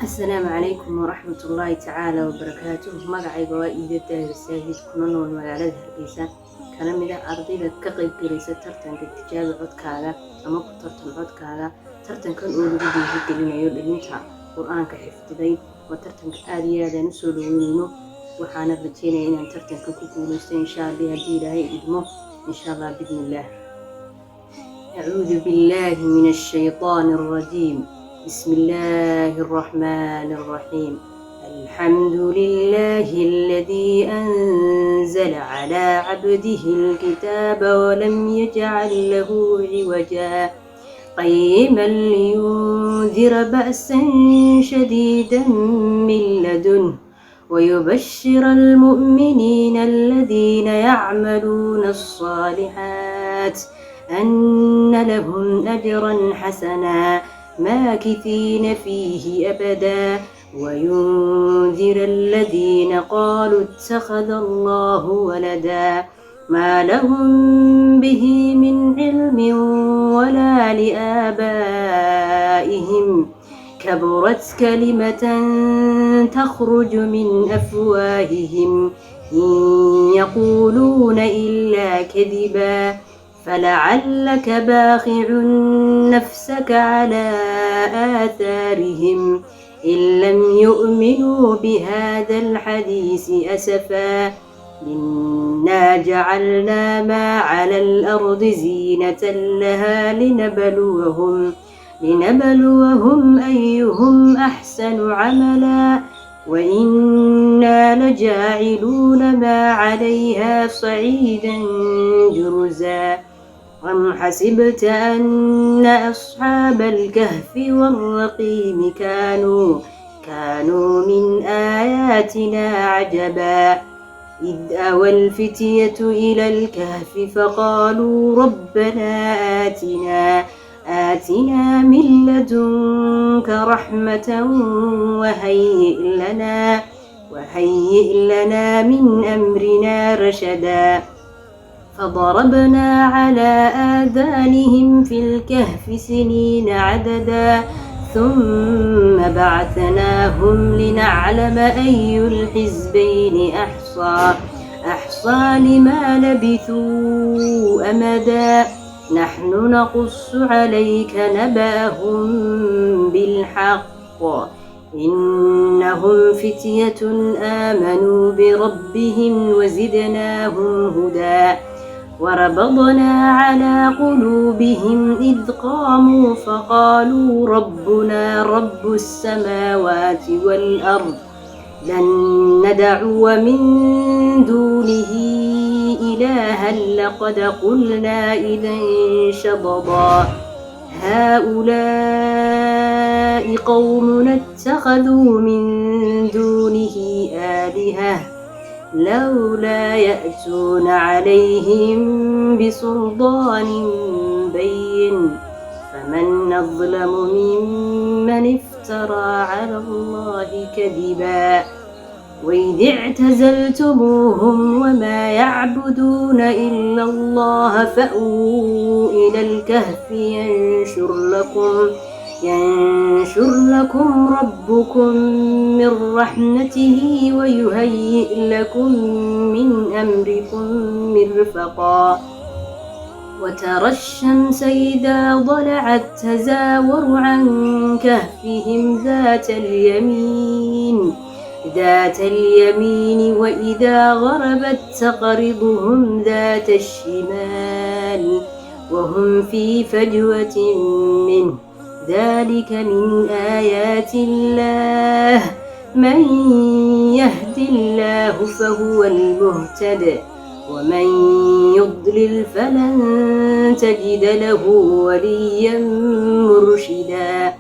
السلام عليكم ورحمة الله تعالى وبركاته. magacayga waa Iida Daahir Saahid kuna nool magaalada Hargeysa kana mid ah ardayda ka qayb galaysa tartanka tijaabi codkaaga ama ku tartan codkaaga. tartankan oo lagu dhiirigelinayo dhalinta quraanka xifdiday waa tartanka aad iyo aad aan u soo dhaweynayno waxaana rajeynayaa inaan tartanka ku guuleysto insha Allah haddii Ilaahay idmo insha Allah bidnillah. أعوذ بالله من الشيطان الرجيم. بسم الله الرحمن الرحيم. الحمد لله الذي أنزل على عبده الكتاب ولم يجعل له عوجا قيما لينذر بأسا شديدا من لدنه ويبشر المؤمنين الذين يعملون الصالحات أن لهم أجرا حسنا ماكثين فيه أبدا وينذر الذين قالوا اتخذ الله ولدا ما لهم به من علم ولا لآبائهم كبرت كلمة تخرج من أفواههم إن يقولون إلا كذبا فلعلك باخع نفسك على آثارهم إن لم يؤمنوا بهذا الحديث أسفا إنا جعلنا ما على الأرض زينة لها لنبلوهم أيهم أحسن عملا وإنا لجاعلون ما عليها صعيدا جرزا. أم حسبت أن أصحاب الكهف والرقيم كانوا من آياتنا عجبا إذ أوى الفتية إلى الكهف فقالوا ربنا آتنا من لدنك رحمة وهيئ لنا من أمرنا رشدا فضربنا على آذانهم في الكهف سنين عددا ثم بعثناهم لنعلم أي الحزبين أحصى لما لبثوا أمدا نحن نقص عليك نبأهم بالحق إنهم فتية آمنوا بربهم وزدناهم هدى وربطنا على قلوبهم إذ قاموا فقالوا ربنا رب السماوات والأرض لن ندعو من دونه إلها لقد قلنا إذا شططا هؤلاء قومنا اتخذوا من دونه آلهة لولا يأتون عليهم بسلطان بين فمن أظلم ممن افترى على الله كذبا وإذ اعتزلتموهم وما يعبدون إلا الله فأووا إلى الكهف ينشر لكم ربكم من رحمته ويهيئ لكم من أمركم مرفقا وترى الشمس إذا ضلعت تزاور عن كهفهم ذات اليمين وإذا غربت تقرضهم ذات الشمال وهم في فجوة منه ذلك من آيات الله من يهد الله فهو المهتد ومن يضلل فلن تجد له وليا مرشدا.